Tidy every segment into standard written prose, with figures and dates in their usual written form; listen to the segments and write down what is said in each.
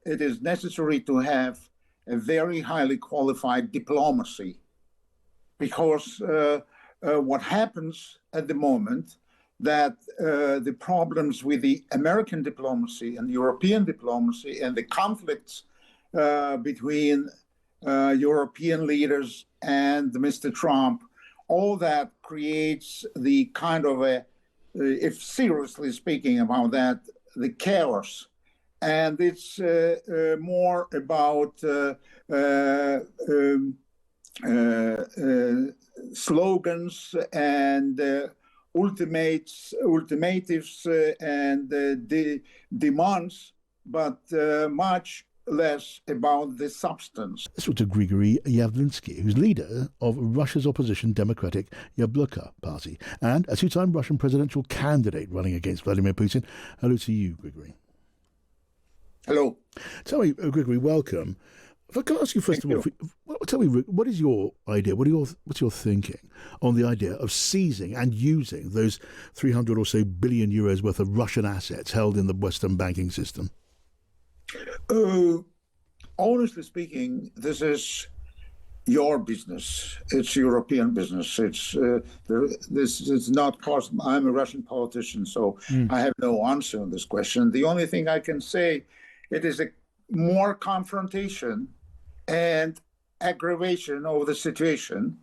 it is necessary to have a very highly qualified diplomacy, because what happens at the moment, that the problems with the American diplomacy and European diplomacy and the conflicts between European leaders and Mr. Trump, all that creates the kind of if seriously speaking about that, the chaos. And it's more about slogans and ultimatives and demands, but much less about the substance. This was to Grigory Yavlinsky, who's leader of Russia's opposition Democratic Yabloko party and a two-time Russian presidential candidate running against Vladimir Putin. Hello to you, Grigory. Hello. Tell me, Grigory, welcome. If I can ask you first of all, tell me, what is your idea? What's your thinking on the idea of seizing and using those 300 or so billion euros worth of Russian assets held in the Western banking system? Honestly speaking, this is your business. It's European business. This is not possible. I'm a Russian politician, so I have no answer on this question. The only thing I can say, it is a more confrontation and aggravation of the situation.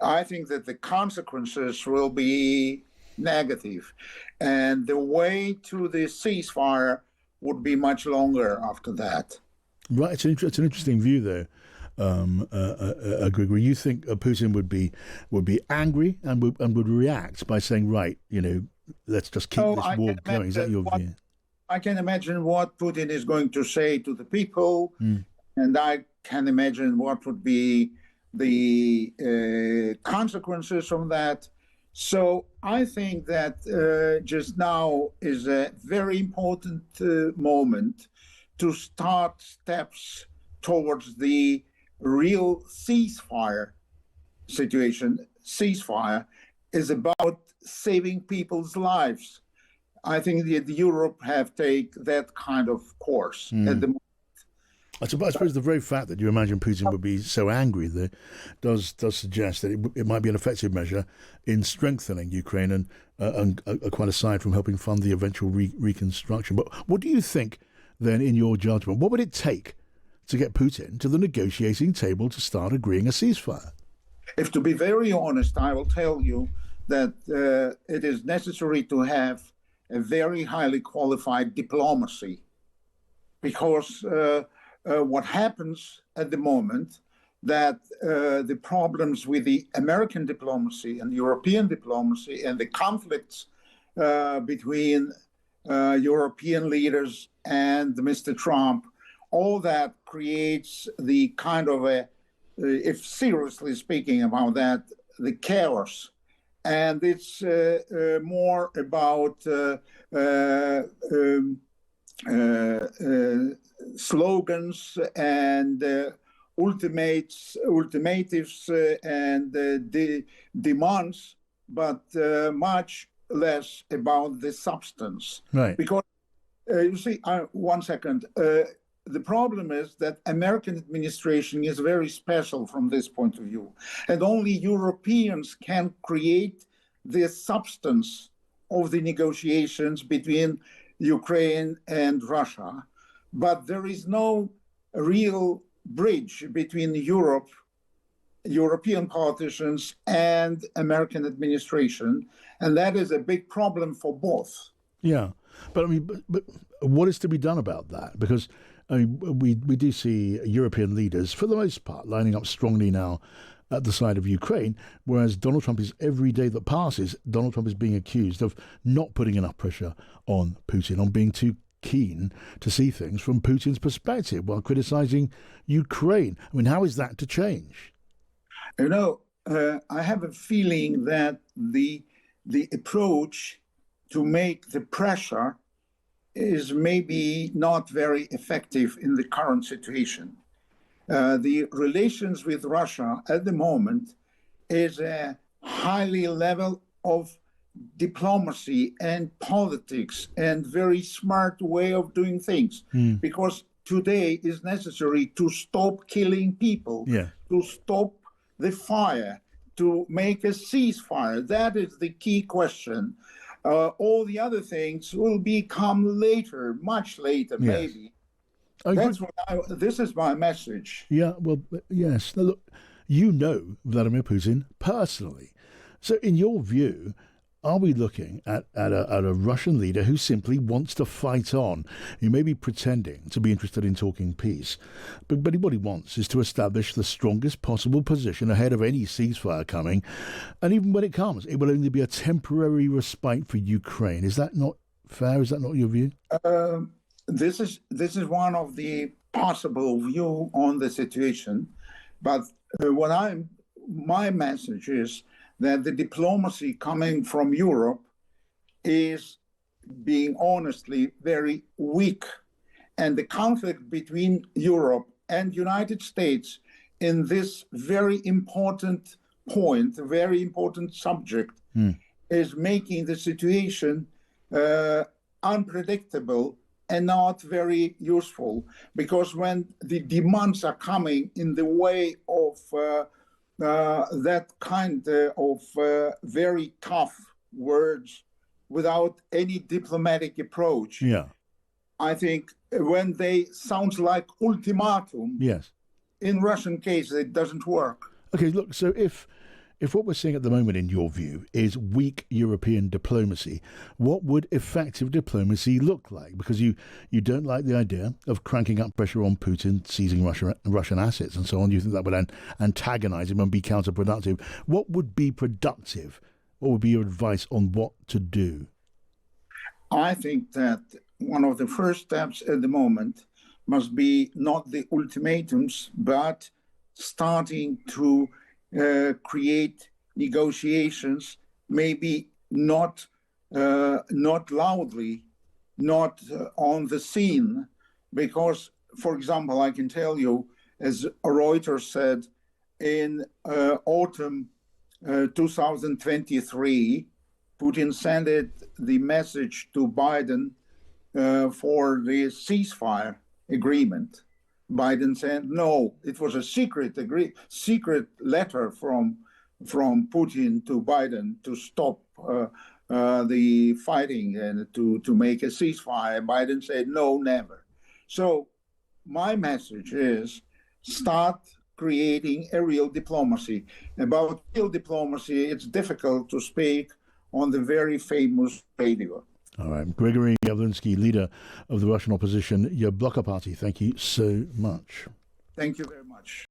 I think that the consequences will be negative, and the way to the ceasefire would be much longer after that. Right, it's an interesting view, though, Grigory. You think Putin would be angry and would react by saying, "Right, let's just keep this war going." Is that your view? I can imagine what Putin is going to say to the people, and I can imagine what would be the consequences from that. So I think that just now is a very important moment to start steps towards the real ceasefire situation. Ceasefire is about saving people's lives. I think that Europe have taken that kind of course at the moment. I suppose the very fact that you imagine Putin would be so angry there does suggest that it might be an effective measure in strengthening Ukraine and quite aside from helping fund the eventual reconstruction. But what do you think, then, in your judgment, what would it take to get Putin to the negotiating table to start agreeing a ceasefire? If to be very honest, I will tell you that it is necessary to have a very highly qualified diplomacy, because what happens at the moment, that the problems with the American diplomacy and European diplomacy and the conflicts between European leaders and Mr. Trump, all that creates the kind of if seriously speaking about that, the chaos. And it's more about slogans and ultimatives and demands, but much less about the substance. Right. Because you see, one second. The problem is that American administration is very special from this point of view, and only Europeans can create the substance of the negotiations between Ukraine and Russia. But there is no real bridge between European politicians and American administration, and that is a big problem for both. Yeah, but but what is to be done about that? Because we do see European leaders, for the most part, lining up strongly now at the side of Ukraine, whereas Donald Trump is, every day that passes, Donald Trump is being accused of not putting enough pressure on Putin, on being too keen to see things from Putin's perspective while criticizing Ukraine. I mean, how is that to change? I have a feeling that the approach to make the pressure is maybe not very effective in the current situation. The relations with Russia at the moment is a highly level of diplomacy and politics and very smart way of doing things, because today is necessary to stop killing people, Yeah. to stop the fire, to make a ceasefire. That is the key question. All the other things will become later, much later, Yes. maybe. I That's agree. what this is my message. Yeah, well, yes. Now, look, you know Vladimir Putin personally. So, in your view, are we looking at a Russian leader who simply wants to fight on, who may be pretending to be interested in talking peace, but what he wants is to establish the strongest possible position ahead of any ceasefire coming, and even when it comes, it will only be a temporary respite for Ukraine. Is that not fair? Is that not your view? This is one of the possible view on the situation, but my message is that the diplomacy coming from Europe is being honestly very weak, and the conflict between Europe and United States in this very important point, a very important subject, is making the situation unpredictable and not very useful, because when the demands are coming in the way of that kind of very tough words without any diplomatic approach, Yeah. I think when they sound like ultimatum, Yes. in Russian case, it doesn't work. Okay, look, so if what we're seeing at the moment, in your view, is weak European diplomacy, what would effective diplomacy look like? Because you don't like the idea of cranking up pressure on Putin, seizing Russian assets and so on. You think that would antagonize him and be counterproductive. What would be productive? What would be your advice on what to do? I think that one of the first steps at the moment must be not the ultimatums, but starting to create negotiations, maybe not loudly, not on the scene, because, for example, I can tell you, as Reuters said, in autumn 2023, Putin sent the message to Biden for the ceasefire agreement. Biden said no. It was a secret letter from Putin to Biden to stop the fighting and to make a ceasefire. Biden said no, never. So my message is start creating a real diplomacy. About real diplomacy, it's difficult to speak on the very famous radio. All right. Grigory Yavlinsky, leader of the Russian opposition Yabloko party, thank you so much. Thank you very much.